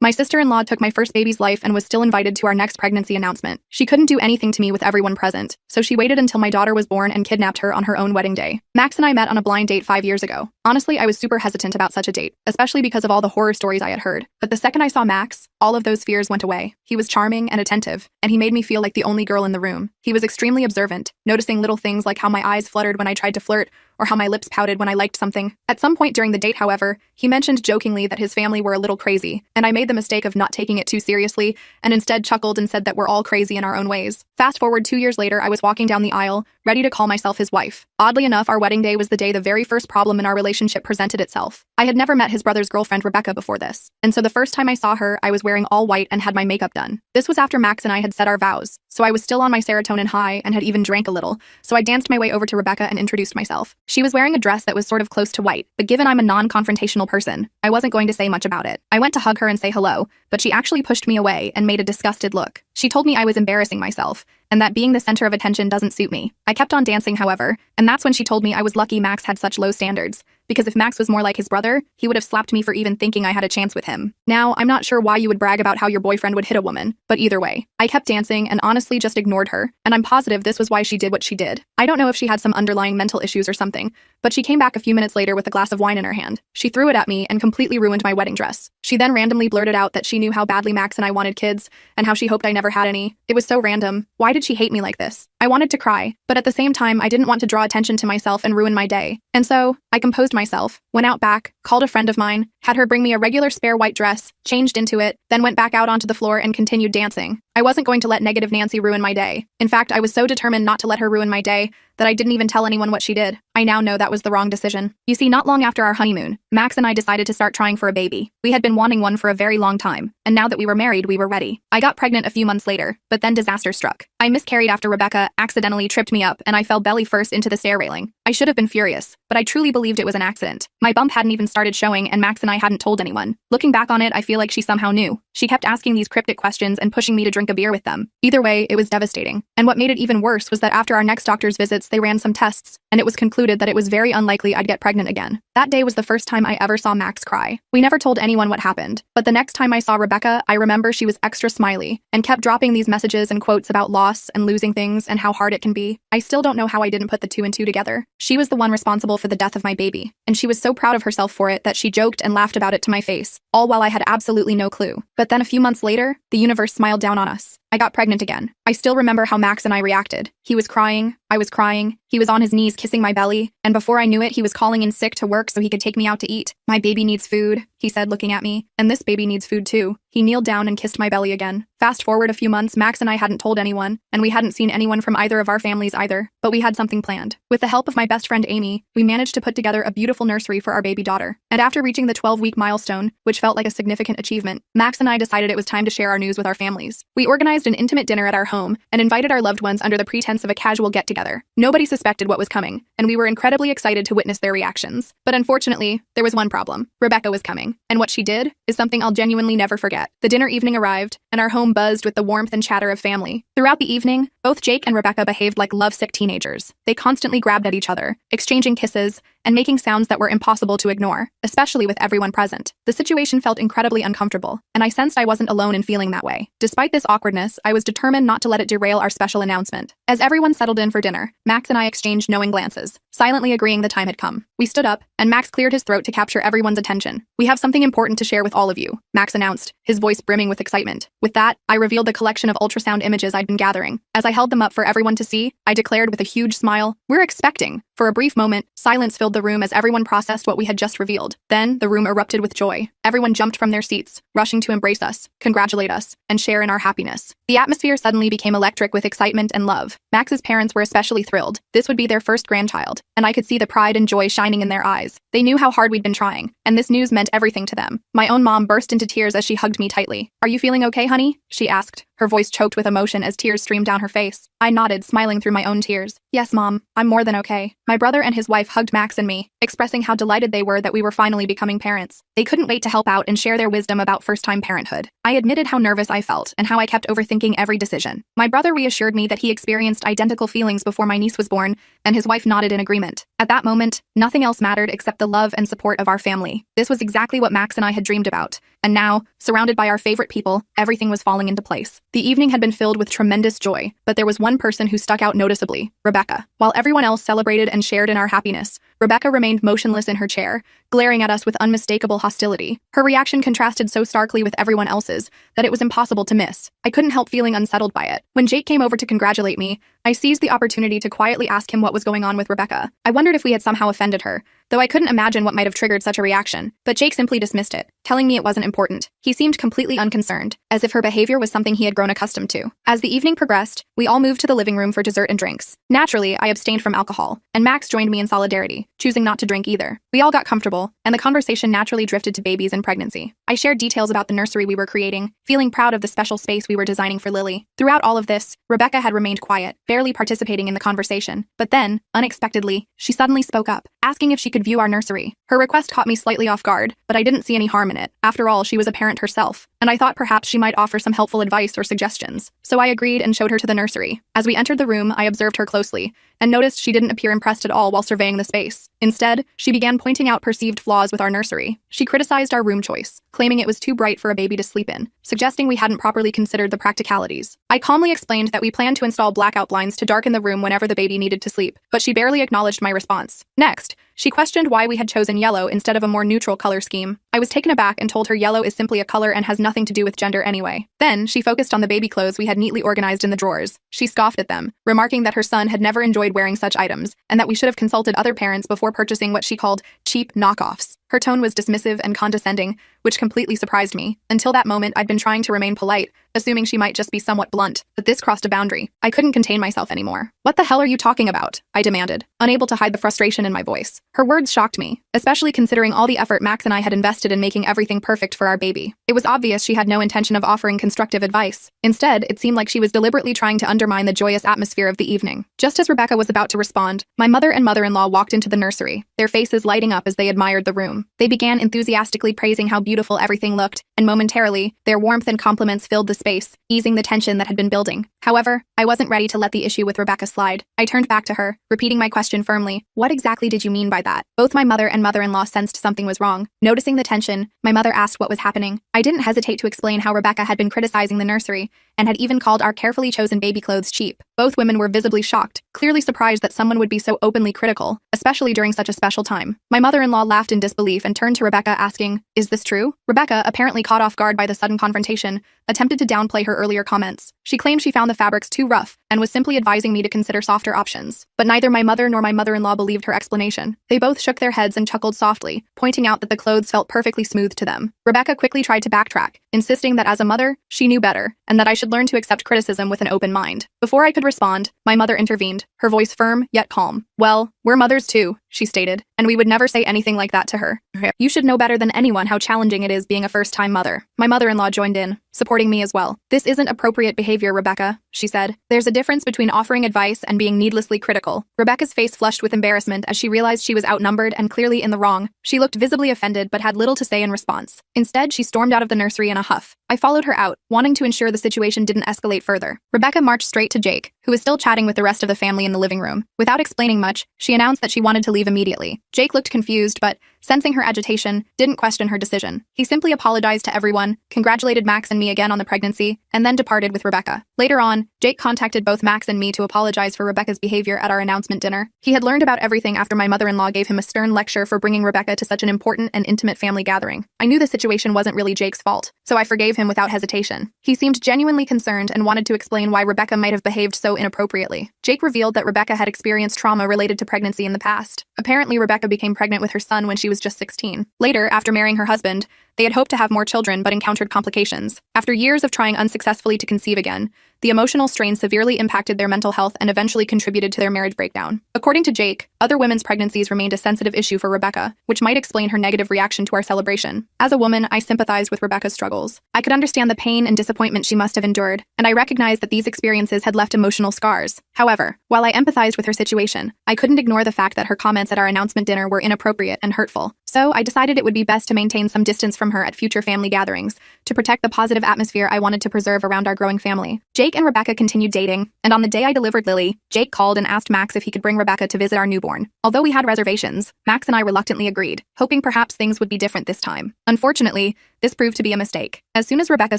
My sister-in-law took my first baby's life and was still invited to our next pregnancy announcement. She couldn't do anything to me with everyone present, so she waited until my daughter was born and kidnapped her on her own wedding day. Max and I met on a blind date 5 years ago. Honestly, I was super hesitant about such a date, especially because of all the horror stories I had heard. But the second I saw Max, all of those fears went away. He was charming and attentive, and he made me feel like the only girl in the room. He was extremely observant, noticing little things like how my eyes fluttered when I tried to flirt, or how my lips pouted when I liked something. At some point during the date, however, he mentioned jokingly that his family were a little crazy, and I made the mistake of not taking it too seriously, and instead chuckled and said that we're all crazy in our own ways. Fast forward 2 years later, I was walking down the aisle, ready to call myself his wife. Oddly enough, our wedding day was the day the very first problem in our relationship presented itself. I had never met his brother's girlfriend, Rebecca, before this, and so the first time I saw her, I was wearing all white and had my makeup done. This was after Max and I had said our vows, so I was still on my serotonin high and had even drank a little, so I danced my way over to Rebecca and introduced myself. She was wearing a dress that was sort of close to white, but given I'm a non-confrontational person, I wasn't going to say much about it. I went to hug her and say hello, but she actually pushed me away and made a disgusted look. She told me I was embarrassing myself, and that being the center of attention doesn't suit me. I kept on dancing, however, and that's when she told me I was lucky Max had such low standards, because if Max was more like his brother, he would have slapped me for even thinking I had a chance with him. Now, I'm not sure why you would brag about how your boyfriend would hit a woman, but either way, I kept dancing and honestly just ignored her, and I'm positive this was why she did what she did. I don't know if she had some underlying mental issues or something, but she came back a few minutes later with a glass of wine in her hand. She threw it at me and completely ruined my wedding dress. She then randomly blurted out that she knew how badly Max and I wanted kids, and how she hoped I never had any. It was so random. Why did she hate me like this? I wanted to cry, but at the same time, I didn't want to draw attention to myself and ruin my day. And so, I composed myself, went out back, called a friend of mine, had her bring me a regular spare white dress, changed into it, then went back out onto the floor and continued dancing. I wasn't going to let negative Nancy ruin my day. In fact, I was so determined not to let her ruin my day that I didn't even tell anyone what she did. I now know that was the wrong decision. You see, not long after our honeymoon, Max and I decided to start trying for a baby. We had been wanting one for a very long time, and now that we were married, we were ready. I got pregnant a few months later, but then disaster struck. I miscarried after Rebecca accidentally tripped me up and I fell belly first into the stair railing. I should have been furious, but I truly believed it was an accident. My bump hadn't even started showing and Max and I hadn't told anyone. Looking back on it, I feel like she somehow knew. She kept asking these cryptic questions and pushing me to drink a beer with them. Either way, it was devastating. And what made it even worse was that after our next doctor's visits, they ran some tests, and it was concluded that it was very unlikely I'd get pregnant again. That day was the first time I ever saw Max cry. We never told anyone what happened, but the next time I saw Rebecca, I remember she was extra smiley and kept dropping these messages and quotes about loss and losing things and how hard it can be. I still don't know how I didn't put the two and two together. She was the one responsible for the death of my baby, and she was so proud of herself for it that she joked and laughed about it to my face, all while I had absolutely no clue. But then a few months later, the universe smiled down on us. I got pregnant again. I still remember how Max and I reacted. He was crying, I was crying, he was on his knees kissing my belly, and before I knew it, he was calling in sick to work so he could take me out to eat. My baby needs food, he said, looking at me, and this baby needs food too. He kneeled down and kissed my belly again. Fast forward a few months, Max and I hadn't told anyone, and we hadn't seen anyone from either of our families either, but we had something planned. With the help of my best friend Amy, we managed to put together a beautiful nursery for our baby daughter. And after reaching the 12-week milestone, which felt like a significant achievement, Max and I decided it was time to share our news with our families. We organized an intimate dinner at our home and invited our loved ones under the pretense of a casual get-together. Nobody suspected what was coming, and we were incredibly excited to witness their reactions. But unfortunately, there was one problem. Rebecca was coming, and what she did is something I'll genuinely never forget. The dinner evening arrived, and our home buzzed with the warmth and chatter of family. Throughout the evening, both Jake and Rebecca behaved like lovesick teenagers. They constantly grabbed at each other, exchanging kisses, and making sounds that were impossible to ignore, especially with everyone present. The situation felt incredibly uncomfortable, and I sensed I wasn't alone in feeling that way. Despite this awkwardness, I was determined not to let it derail our special announcement. As everyone settled in for dinner, Max and I exchanged knowing glances, silently agreeing the time had come. We stood up, and Max cleared his throat to capture everyone's attention. "We have something important to share with all of you," Max announced, his voice brimming with excitement. With that, I revealed the collection of ultrasound images I'd been gathering. As I held them up for everyone to see, I declared with a huge smile, "We're expecting." For a brief moment, silence filled the room as everyone processed what we had just revealed. Then, the room erupted with joy. Everyone jumped from their seats, rushing to embrace us, congratulate us, and share in our happiness. The atmosphere suddenly became electric with excitement and love. Max's parents were especially thrilled. This would be their first grandchild, and I could see the pride and joy shining in their eyes. They knew how hard we'd been trying, and this news meant everything to them. My own mom burst into tears as she hugged me tightly. "Are you feeling okay, honey?" she asked, her voice choked with emotion as tears streamed down her face. I nodded, smiling through my own tears. "Yes, Mom, I'm more than okay." My brother and his wife hugged Max and me, expressing how delighted they were that we were finally becoming parents. They couldn't wait to help out and share their wisdom about first-time parenthood. I admitted how nervous I felt and how I kept overthinking every decision. My brother reassured me that he experienced identical feelings before my niece was born, and his wife nodded in agreement. At that moment, nothing else mattered except the love and support of our family. This was exactly what Max and I had dreamed about. And now, surrounded by our favorite people, everything was falling into place. The evening had been filled with tremendous joy, but there was one person who stuck out noticeably: Rebecca. While everyone else celebrated and shared in our happiness, Rebecca remained motionless in her chair, glaring at us with unmistakable hostility. Her reaction contrasted so starkly with everyone else's that it was impossible to miss. I couldn't help feeling unsettled by it. When Jake came over to congratulate me, I seized the opportunity to quietly ask him what was going on with Rebecca. I wondered if we had somehow offended her, though I couldn't imagine what might have triggered such a reaction. But Jake simply dismissed it, telling me it wasn't important. He seemed completely unconcerned, as if her behavior was something he had grown accustomed to. As the evening progressed, we all moved to the living room for dessert and drinks. Naturally, I abstained from alcohol, and Max joined me in solidarity, choosing not to drink either. We all got comfortable, and the conversation naturally drifted to babies and pregnancy. I shared details about the nursery we were creating, feeling proud of the special space we were designing for Lily. Throughout all of this, Rebecca had remained quiet, barely participating in the conversation. But then, unexpectedly, she suddenly spoke up, asking if she could view our nursery. Her request caught me slightly off guard, but I didn't see any harm in it. After all, she was a parent herself, and I thought perhaps she might offer some helpful advice or suggestions. So I agreed and showed her to the nursery. As we entered the room, I observed her closely, and noticed she didn't appear impressed at all while surveying the space. Instead, she began pointing out perceived flaws with our nursery. She criticized our room choice, claiming it was too bright for a baby to sleep in, suggesting we hadn't properly considered the practicalities. I calmly explained that we planned to install blackout blinds to darken the room whenever the baby needed to sleep, but she barely acknowledged my response. Next, she questioned why we had chosen yellow instead of a more neutral color scheme. I was taken aback and told her yellow is simply a color and has nothing to do with gender anyway. Then, she focused on the baby clothes we had neatly organized in the drawers. She scoffed at them, remarking that her son had never enjoyed wearing such items, and that we should have consulted other parents before purchasing what she called cheap knockoffs. Her tone was dismissive and condescending, which completely surprised me. Until that moment, I'd been trying to remain polite, assuming she might just be somewhat blunt, but this crossed a boundary. I couldn't contain myself anymore. "What the hell are you talking about?" I demanded, unable to hide the frustration in my voice. Her words shocked me, especially considering all the effort Max and I had invested in making everything perfect for our baby. It was obvious she had no intention of offering constructive advice. Instead, it seemed like she was deliberately trying to undermine the joyous atmosphere of the evening. Just as Rebecca was about to respond, my mother and mother-in-law walked into the nursery, their faces lighting up as they admired the room. They began enthusiastically praising how beautiful everything looked, and momentarily, their warmth and compliments filled the space, easing the tension that had been building. However, I wasn't ready to let the issue with Rebecca slide. I turned back to her, repeating my question firmly. "What exactly did you mean by that?" Both my mother and mother-in-law sensed something was wrong. Noticing the tension, my mother asked what was happening. I didn't hesitate to explain how Rebecca had been criticizing the nursery, and had even called our carefully chosen baby clothes cheap. Both women were visibly shocked, clearly surprised that someone would be so openly critical, especially during such a special time. My mother-in-law laughed in disbelief and turned to Rebecca asking, "Is this true?" Rebecca, apparently caught off guard by the sudden confrontation, attempted to downplay her earlier comments. She claimed she found the fabrics too rough, and was simply advising me to consider softer options. But neither my mother nor my mother-in-law believed her explanation. They both shook their heads and chuckled softly, pointing out that the clothes felt perfectly smooth to them. Rebecca quickly tried to backtrack, insisting that as a mother, she knew better, and that I should learn to accept criticism with an open mind. Before I could respond, my mother intervened, her voice firm yet calm. "Well, we're mothers too," she stated, "and we would never say anything like that to her. You should know better than anyone how challenging it is being a first-time mother." My mother-in-law joined in, supporting me as well. "This isn't appropriate behavior, Rebecca," she said. "There's a difference between offering advice and being needlessly critical." Rebecca's face flushed with embarrassment as she realized she was outnumbered and clearly in the wrong. She looked visibly offended but had little to say in response. Instead, she stormed out of the nursery in a huff. I followed her out, wanting to ensure the situation didn't escalate further. Rebecca marched straight to Jake, who was still chatting with the rest of the family in the living room. Without explaining much, she announced that she wanted to leave immediately. Jake looked confused, but, sensing her agitation, didn't question her decision. He simply apologized to everyone, congratulated Max and me again on the pregnancy, and then departed with Rebecca. Later on, Jake contacted both Max and me to apologize for Rebecca's behavior at our announcement dinner. He had learned about everything after my mother-in-law gave him a stern lecture for bringing Rebecca to such an important and intimate family gathering. I knew the situation wasn't really Jake's fault, so I forgave him without hesitation. He seemed genuinely concerned and wanted to explain why Rebecca might have behaved so inappropriately. Jake revealed that Rebecca had experienced trauma related to pregnancy in the past. Apparently, Rebecca became pregnant with her son when she was just 16. Later, after marrying her husband, they had hoped to have more children but encountered complications. After years of trying unsuccessfully to conceive again, the emotional strain severely impacted their mental health and eventually contributed to their marriage breakdown. According to Jake, other women's pregnancies remained a sensitive issue for Rebecca, which might explain her negative reaction to our celebration. As a woman, I sympathized with Rebecca's struggles. I could understand the pain and disappointment she must have endured, and I recognized that these experiences had left emotional scars. However, while I empathized with her situation, I couldn't ignore the fact that her comments at our announcement dinner were inappropriate and hurtful. So I decided it would be best to maintain some distance from her at future family gatherings to protect the positive atmosphere I wanted to preserve around our growing family. Jake and Rebecca continued dating, and on the day I delivered Lily, Jake called and asked Max if he could bring Rebecca to visit our newborn. Although we had reservations, Max and I reluctantly agreed, hoping perhaps things would be different this time. Unfortunately, this proved to be a mistake. As soon as Rebecca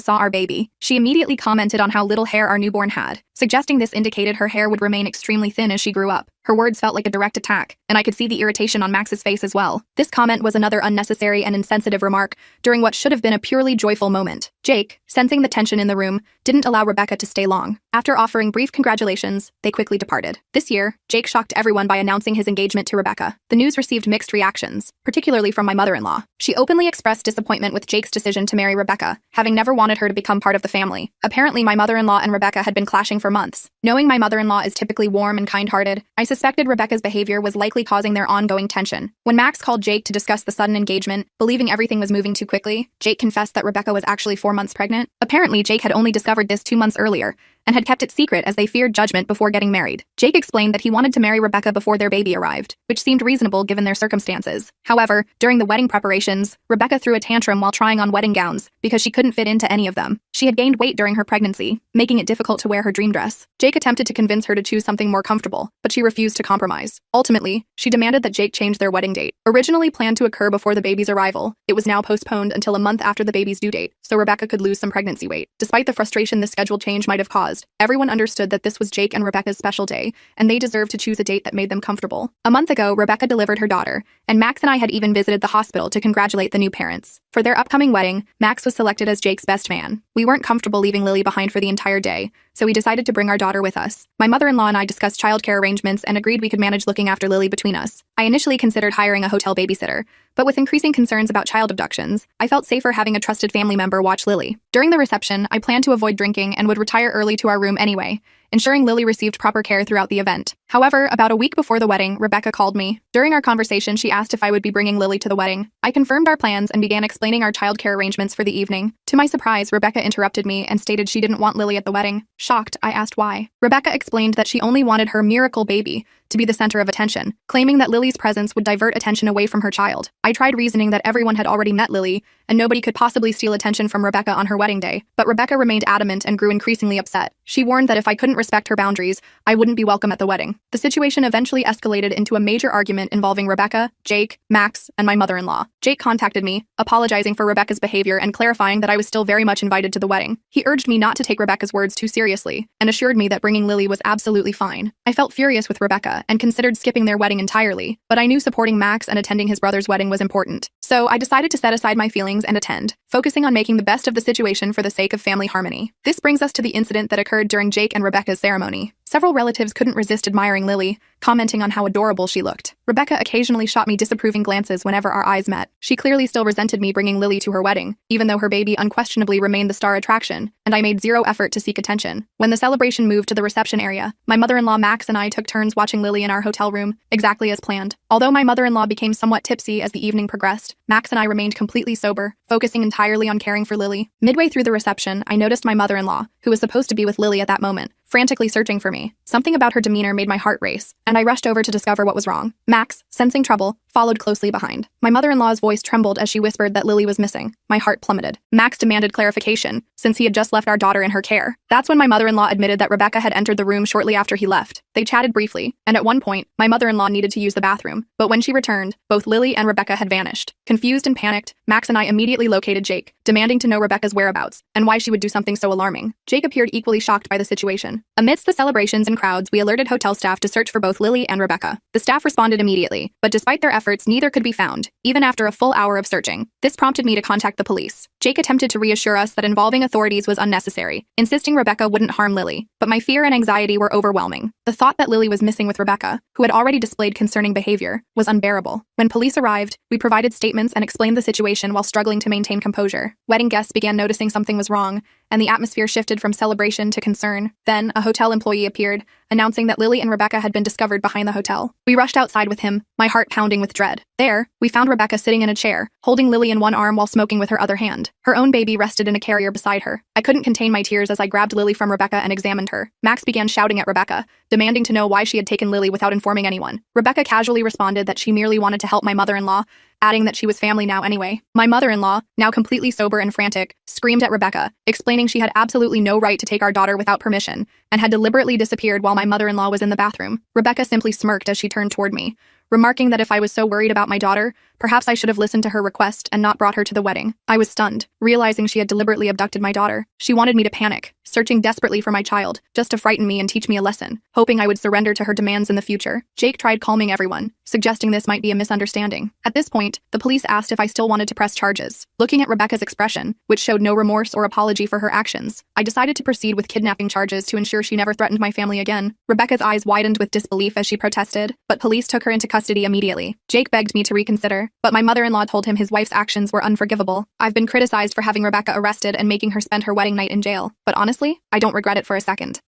saw our baby, she immediately commented on how little hair our newborn had, suggesting this indicated her hair would remain extremely thin as she grew up. Her words felt like a direct attack, and I could see the irritation on Max's face as well. This comment was another unnecessary and insensitive remark during what should have been a purely joyful moment. Jake, sensing the tension in the room, didn't allow Rebecca to stay long. After offering brief congratulations, they quickly departed. This year, Jake shocked everyone by announcing his engagement to Rebecca. The news received mixed reactions, particularly from my mother-in-law. She openly expressed disappointment with Jake's decision to marry Rebecca, having never wanted her to become part of the family. Apparently, my mother-in-law and Rebecca had been clashing for months. Knowing my mother-in-law is typically warm and kind-hearted, I suspected Rebecca's behavior was likely causing their ongoing tension. When Max called Jake to discuss the sudden engagement, believing everything was moving too quickly, Jake confessed that Rebecca was actually 4 months pregnant. Apparently, Jake had only discovered this 2 months earlier, and had kept it secret as they feared judgment before getting married. Jake explained that he wanted to marry Rebecca before their baby arrived, which seemed reasonable given their circumstances. However, during the wedding preparations, Rebecca threw a tantrum while trying on wedding gowns because she couldn't fit into any of them. She had gained weight during her pregnancy, making it difficult to wear her dream dress. Jake attempted to convince her to choose something more comfortable, but she refused to compromise. Ultimately, she demanded that Jake change their wedding date. Originally planned to occur before the baby's arrival, it was now postponed until a month after the baby's due date, so Rebecca could lose some pregnancy weight. Despite the frustration this schedule change might have caused, everyone understood that this was Jake and Rebecca's special day, and they deserved to choose a date that made them comfortable. A month ago, Rebecca delivered her daughter, and Max and I had even visited the hospital to congratulate the new parents. For their upcoming wedding, Max was selected as Jake's best man. We weren't comfortable leaving Lily behind for the entire day, so we decided to bring our daughter with us. My mother-in-law and I discussed childcare arrangements and agreed we could manage looking after Lily between us. I initially considered hiring a hotel babysitter, but with increasing concerns about child abductions, I felt safer having a trusted family member watch Lily. During the reception, I planned to avoid drinking and would retire early to our room anyway, ensuring Lily received proper care throughout the event. However, about a week before the wedding, Rebecca called me. During our conversation, she asked if I would be bringing Lily to the wedding. I confirmed our plans and began explaining our childcare arrangements for the evening. To my surprise, Rebecca interrupted me and stated she didn't want Lily at the wedding. Shocked, I asked why. Rebecca explained that she only wanted her miracle baby to be the center of attention, claiming that Lily's presence would divert attention away from her child. I tried reasoning that everyone had already met Lily, and nobody could possibly steal attention from Rebecca on her wedding day, but Rebecca remained adamant and grew increasingly upset. She warned that if I couldn't respect her boundaries, I wouldn't be welcome at the wedding. The situation eventually escalated into a major argument involving Rebecca, Jake, Max, and my mother-in-law. Jake contacted me, apologizing for Rebecca's behavior and clarifying that I was still very much invited to the wedding. He urged me not to take Rebecca's words too seriously, and assured me that bringing Lily was absolutely fine. I felt furious with Rebecca and considered skipping their wedding entirely, but I knew supporting Max and attending his brother's wedding was important. So I decided to set aside my feelings and attend, focusing on making the best of the situation for the sake of family harmony. This brings us to the incident that occurred during Jake and Rebecca's ceremony. Several relatives couldn't resist admiring Lily, commenting on how adorable she looked. Rebecca occasionally shot me disapproving glances whenever our eyes met. She clearly still resented me bringing Lily to her wedding, even though her baby unquestionably remained the star attraction, and I made zero effort to seek attention. When the celebration moved to the reception area, my mother-in-law Max and I took turns watching Lily in our hotel room, exactly as planned. Although my mother-in-law became somewhat tipsy as the evening progressed, Max and I remained completely sober, focusing entirely on caring for Lily. Midway through the reception, I noticed my mother-in-law, who was supposed to be with Lily at that moment, frantically searching for me. Something about her demeanor made my heart race, and I rushed over to discover what was wrong. Max, sensing trouble, followed closely behind. My mother-in-law's voice trembled as she whispered that Lily was missing. My heart plummeted. Max demanded clarification, since he had just left our daughter in her care. That's when my mother-in-law admitted that Rebecca had entered the room shortly after he left. They chatted briefly, and at one point, my mother-in-law needed to use the bathroom. But when she returned, both Lily and Rebecca had vanished. Confused and panicked, Max and I immediately located Jake, demanding to know Rebecca's whereabouts, and why she would do something so alarming. Jake appeared equally shocked by the situation. Amidst the celebrations and crowds, we alerted hotel staff to search for both Lily and Rebecca. The staff responded immediately, but despite their efforts, neither could be found, even after a full hour of searching. This prompted me to contact the police. Jake attempted to reassure us that involving authorities was unnecessary, insisting Rebecca wouldn't harm Lily, but my fear and anxiety were overwhelming. The thought that Lily was missing with Rebecca, who had already displayed concerning behavior, was unbearable. When police arrived, we provided statements and explained the situation while struggling to maintain composure. Wedding guests began noticing something was wrong, and the atmosphere shifted from celebration to concern. Then, a hotel employee appeared, announcing that Lily and Rebecca had been discovered behind the hotel. We rushed outside with him, my heart pounding with dread. There, we found Rebecca sitting in a chair, holding Lily in one arm while smoking with her other hand. Her own baby rested in a carrier beside her. I couldn't contain my tears as I grabbed Lily from Rebecca and examined her. Max began shouting at Rebecca, demanding to know why she had taken Lily without informing anyone. Rebecca casually responded that she merely wanted to help my mother-in-law, adding that she was family now anyway. My mother-in-law, now completely sober and frantic, screamed at Rebecca, explaining she had absolutely no right to take our daughter without permission, and had deliberately disappeared while my mother-in-law was in the bathroom. Rebecca simply smirked as she turned toward me, remarking that if I was so worried about my daughter, perhaps I should have listened to her request and not brought her to the wedding. I was stunned, realizing she had deliberately abducted my daughter. She wanted me to panic, searching desperately for my child, just to frighten me and teach me a lesson, hoping I would surrender to her demands in the future. Jake tried calming everyone, suggesting this might be a misunderstanding. At this point, the police asked if I still wanted to press charges. Looking at Rebecca's expression, which showed no remorse or apology for her actions, I decided to proceed with kidnapping charges to ensure she never threatened my family again. Rebecca's eyes widened with disbelief as she protested, but police took her into custody immediately. Jake begged me to reconsider, but my mother-in-law told him his wife's actions were unforgivable. I've been criticized for having Rebecca arrested and making her spend her wedding night in jail, but honestly, I don't regret it for a second.